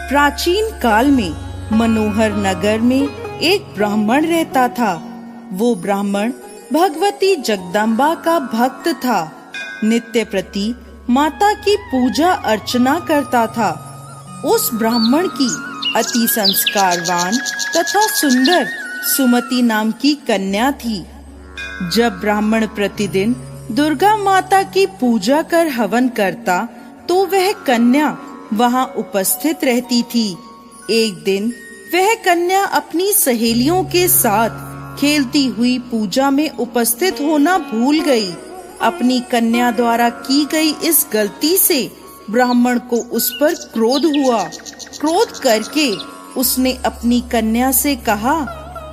प्राचीन काल में मनोहर नगर में एक ब्राह्मण रहता था। वो ब्राह्मण भगवती जगदम्बा का भक्त था। नित्य प्रति माता की पूजा अर्चना करता था। उस ब्राह्मण की अति संस्कारवान तथा सुंदर सुमति नाम की कन्या थी। जब ब्राह्मण प्रतिदिन दुर्गा माता की पूजा कर हवन करता तो वह कन्या वहां उपस्थित रहती थी। एक दिन वह कन्या अपनी सहेलियों के साथ खेलती हुई पूजा में उपस्थित होना भूल गई। अपनी कन्या द्वारा की गई इस गलती से ब्राह्मण को उस पर क्रोध हुआ। क्रोध करके उसने अपनी कन्या से कहा,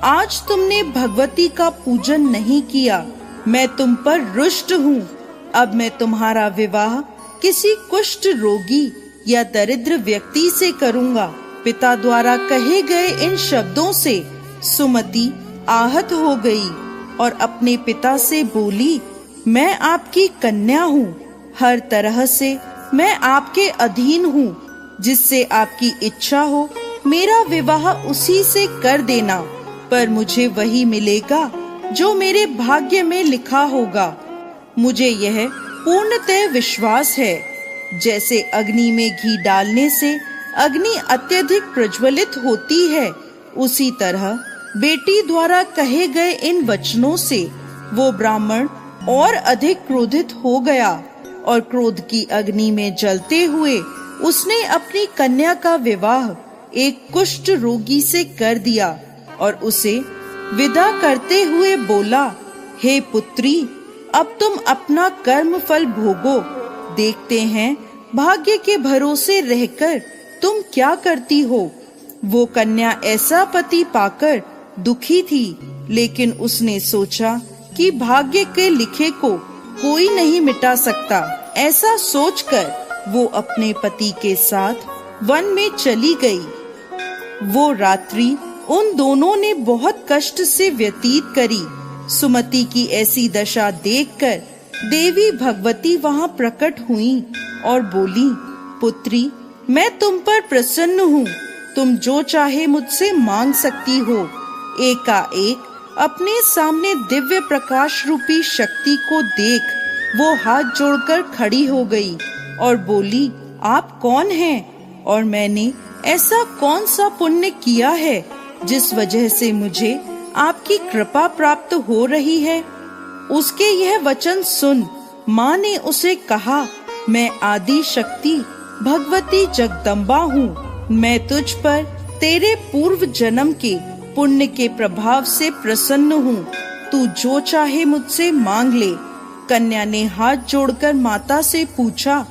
आज तुमने भगवती का पूजन नहीं किया, मैं तुम पर रुष्ट हूँ। अब मैं तुम्हारा विवाह किसी कुष्ठ रोगी या दरिद्र व्यक्ति से करूँगा। पिता द्वारा कहे गए इन शब्दों से सुमति आहत हो गई और अपने पिता से बोली, मैं आपकी कन्या हूँ, हर तरह से मैं आपके अधीन हूँ। जिससे आपकी इच्छा हो मेरा विवाह उसी से कर देना, पर मुझे वही मिलेगा जो मेरे भाग्य में लिखा होगा। मुझे यह पूर्णतः विश्वास है। जैसे अग्नि में घी डालने से अग्नि अत्यधिक प्रज्वलित होती है, उसी तरह बेटी द्वारा कहे गए इन वचनों से वो ब्राह्मण और अधिक क्रोधित हो गया और क्रोध की अग्नि में जलते हुए उसने अपनी कन्या का विवाह एक कुष्ठ रोगी से कर दिया और उसे विदा करते हुए बोला, हे पुत्री, अब तुम अपना कर्म फल भोगो। देखते हैं भाग्य के भरोसे रहकर तुम क्या करती हो। वो कन्या ऐसा पति पाकर दुखी थी, लेकिन उसने सोचा कि भाग्य के लिखे को कोई नहीं मिटा सकता। ऐसा सोचकर वो अपने पति के साथ वन में चली गई। वो रात्रि उन दोनों ने बहुत कष्ट से व्यतीत करी। सुमति की ऐसी दशा देखकर देवी भगवती वहां प्रकट हुई और बोली, पुत्री, मैं तुम पर प्रसन्न हूँ, तुम जो चाहे मुझसे मांग सकती हो। एकाएक अपने सामने दिव्य प्रकाश रूपी शक्ति को देख वो हाथ जोड़कर खड़ी हो गई और बोली, आप कौन हैं और मैंने ऐसा कौन सा पुण्य किया है जिस वजह से मुझे आपकी कृपा प्राप्त हो रही है। उसके यह वचन सुन माँ ने उसे कहा, मैं आदि शक्ति भगवती जगदम्बा हूँ। मैं तुझ पर तेरे पूर्व जन्म के पुण्य के प्रभाव से प्रसन्न हूँ। तू जो चाहे मुझसे मांग ले। कन्या ने हाथ जोड़कर माता से पूछा,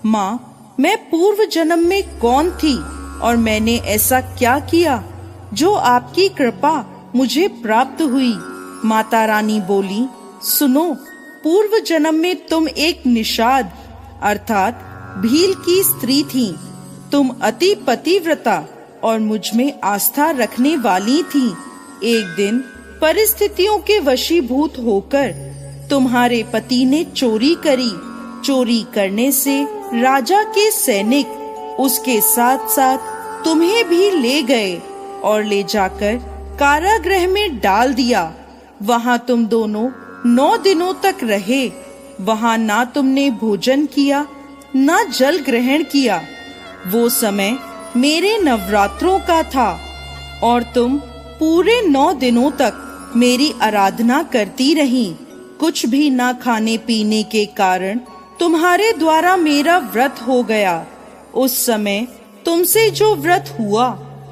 माँ, मैं पूर्व जन्म में कौन थी और मैंने ऐसा क्या किया जो आपकी कृपा मुझे प्राप्त हुई। माता रानी बोली, सुनो, पूर्व जन्म में तुम एक निषाद अर्थात भील की स्त्री थी। तुम अति पतिव्रता और मुझ में आस्था रखने वाली थी। एक दिन परिस्थितियों के वशीभूत होकर तुम्हारे पति ने चोरी करी। चोरी करने से राजा के सैनिक उसके साथ साथ तुम्हें भी ले गए और ले जाकर कारागृह में डाल दिया। वहां तुम दोनों 9 दिनों तक रहे। वहां ना तुमने भोजन किया ना जल ग्रहण किया। वो समय मेरे नवरात्रों का था और तुम पूरे 9 दिनों तक मेरी आराधना करती रही। कुछ भी ना खाने पीने के कारण तुम्हारे द्वारा मेरा व्रत हो गया। उस समय तुमसे जो व्रत हुआ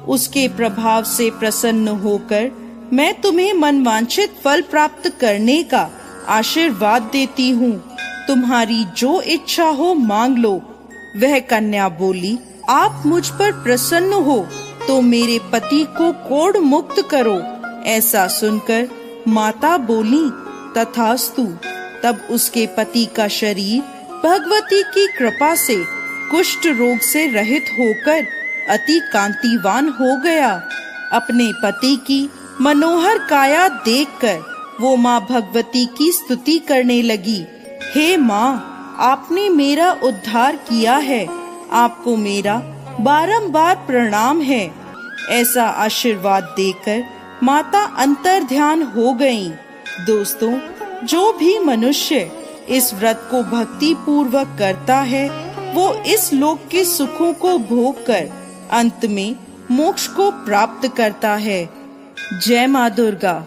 उसके प्रभाव से प्रसन्न होकर मैं तुम्हें मनवांछित फल प्राप्त करने का आशीर्वाद देती हूँ। तुम्हारी जो इच्छा हो मांग लो। वह कन्या बोली, आप मुझ पर प्रसन्न हो तो मेरे पति को कोढ़ मुक्त करो। ऐसा सुनकर माता बोली, तथास्तु। तब उसके पति का शरीर भगवती की कृपा से कुष्ठ रोग से रहित होकर अति कांतिवान हो गया। अपने पति की मनोहर काया देखकर वो माँ भगवती की स्तुति करने लगी। हे माँ, आपने मेरा उद्धार किया है। आपको मेरा बारंबार प्रणाम है। ऐसा आशीर्वाद देकर माता अंतर्ध्यान हो गईं। दोस्तों, जो भी मनुष्य इस व्रत को भक्ति पूर्वक करता है वो इस लोक के सुखों को भोग कर अंत में मोक्ष को प्राप्त करता है। जय माँ दुर्गा।